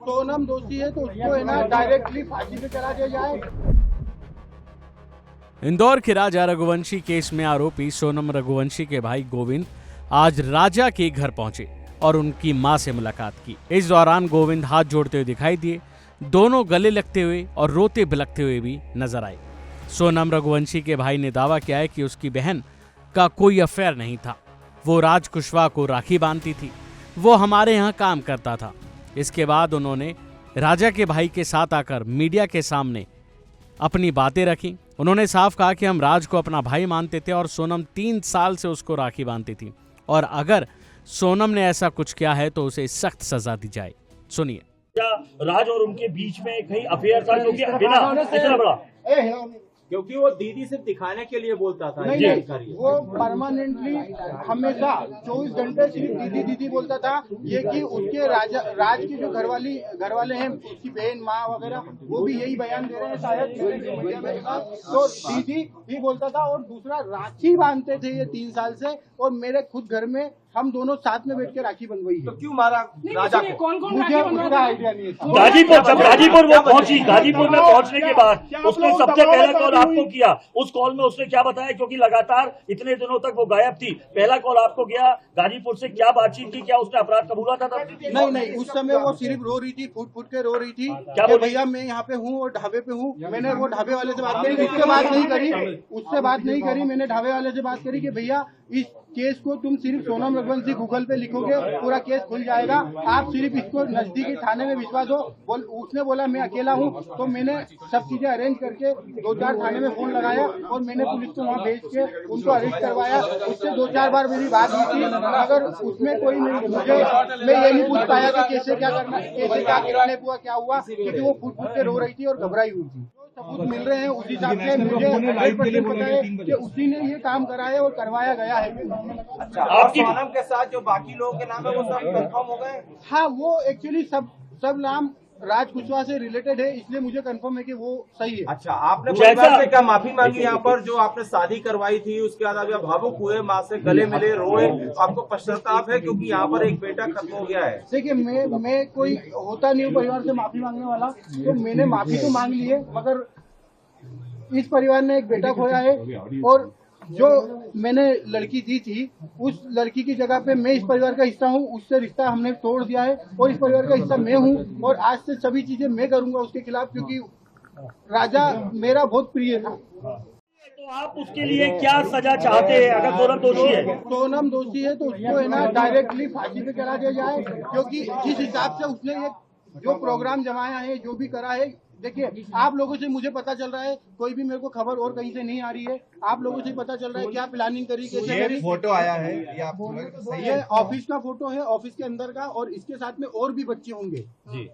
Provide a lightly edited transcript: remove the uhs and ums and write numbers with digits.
सोनम दोषी है तो उसको है ना डायरेक्टली फांसी पे चला दिया जाए। इंदौर के राजा रघुवंशी केस में आरोपी सोनम रघुवंशी के भाई गोविंद आज राजा के घर पहुंचे और उनकी मां से मुलाकात की। इस दौरान गोविंद हाथ जोड़ते हुए दिखाई दिए। दोनों गले लगते हुए और रोते बिलखते हुए भी नजर आए। सोनम रघुवंशी के भाई ने दावा किया है कि उसकी बहन का कोई अफेयर नहीं था। वो राज कुशवाहा को राखी बांधती थी। वो हमारे यहाँ काम करता था। इसके बाद उन्होंने राजा के भाई के साथ आकर मीडिया के सामने अपनी बातें रखी। उन्होंने साफ कहा कि हम राज को अपना भाई मानते थे और सोनम 3 साल से उसको राखी बांधती थी और अगर सोनम ने ऐसा कुछ किया है तो उसे सख्त सजा दी जाए। सुनिए। राज और उनके बीच में कहीं अफेयर था जो कि बिना इतना बड़ा, क्योंकि वो दीदी सिर्फ दिखाने के लिए बोलता था। नहीं, वो परमानेंटली हमेशा 24 घंटे सिर्फ दीदी दीदी बोलता था। ये कि उसके राज की जो घर वाले हैं, उसकी बहन माँ वगैरह, वो भी यही बयान दे रहे हैं शायद। तो दीदी भी बोलता था और दूसरा राखी बांधते थे ये 3 साल से और मेरे खुद घर में हम दोनों साथ में बैठ के राखी बंधवाई है। तो क्यों मारा राजा को? कौन मुझे उसका आइडिया नहीं है। गाजीपुर वो पहुंची, गाजीपुर में पहुंचने के बाद उसने सबसे पहला कॉल आपको किया। उस कॉल में उसने क्या बताया, क्योंकि लगातार इतने दिनों तक वो गायब थी। पहला कॉल आपको गया, गाजीपुर से क्या बातचीत की, क्या उसने अपराध कबूला था तब? नहीं, उस समय वो सिर्फ रो रही थी, फूट के रो रही थी। क्या बोली? भैया मैं यहाँ पे हूँ और ढाबे पे हूँ। मैंने वो ढाबे वाले से बात करी, उससे बात नहीं करी। मैंने ढाबे वाले से बात करी कि भैया इस केस को तुम सिर्फ सोनम रघुवंशी गूगल पे लिखोगे, पूरा केस खुल जाएगा। आप सिर्फ इसको नजदीकी थाने में भिजवा दो। उसने बोला मैं अकेला हूँ, तो मैंने सब चीजें अरेंज करके 2-4 थाने में फोन लगाया और मैंने पुलिस को वहाँ भेज के उनको अरेस्ट करवाया। उससे 2-4 बार मेरी बात हुई थी, मगर उसमें कोई नहीं, मैं ये नहीं पूछ पाया कि कैसे क्या करना, कैसे क्या किडनैप हुआ, क्या हुआ, क्योंकि वो फूट के रो रही थी और घबराई हुई थी। सबूत मिल रहे हैं उस हिसाब से मुझे 100% पता है कि उसी ने ये काम करा है और करवाया गया है। अच्छा, और सोनम के साथ जो बाकी लोगों के नाम है वो सब कंफर्म हो गए? हाँ, वो एक्चुअली सब नाम राज कुशवाहा से रिलेटेड है, इसलिए मुझे कंफर्म है कि वो सही है। अच्छा, आपने परिवार से क्या माफी मांगी यहाँ पर जो आपने शादी करवाई थी? उसके बाद अभी आप भावुक हुए, माँ से गले मिले, रोए, आपको पश्चाताप है क्योंकि यहाँ पर एक बेटा खत्म हो गया है? देखिए, मैं कोई होता नहीं हूँ परिवार से माफी मांगने वाला, तो मैंने माफी तो मांग ली है, मगर इस परिवार ने एक बेटा खोया है और जो मैंने लड़की दी थी उस लड़की की जगह पे मैं इस परिवार का हिस्सा हूँ, उससे रिश्ता हमने तोड़ दिया है और इस परिवार का हिस्सा मैं हूँ और आज से सभी चीजें मैं करूंगा उसके खिलाफ, क्योंकि राजा मेरा बहुत प्रिय था। तो आप उसके लिए क्या सजा चाहते हैं अगर सोनम दोषी है? सोनम दोषी है तो उसको है ना डायरेक्टली फांसी पे चला दिया जाए, क्योंकि जिस हिसाब से उसने ये जो प्रोग्राम जमाया है, जो भी करा है। देखिए, आप लोगों से मुझे पता चल रहा है, कोई भी मेरे को खबर और कहीं से नहीं आ रही है। आप लोगों से पता चल रहा है क्या प्लानिंग करी, कैसे करी। फोटो आया है ये ऑफिस का फोटो है, ऑफिस के अंदर का, और इसके साथ में और भी बच्चे होंगे जी।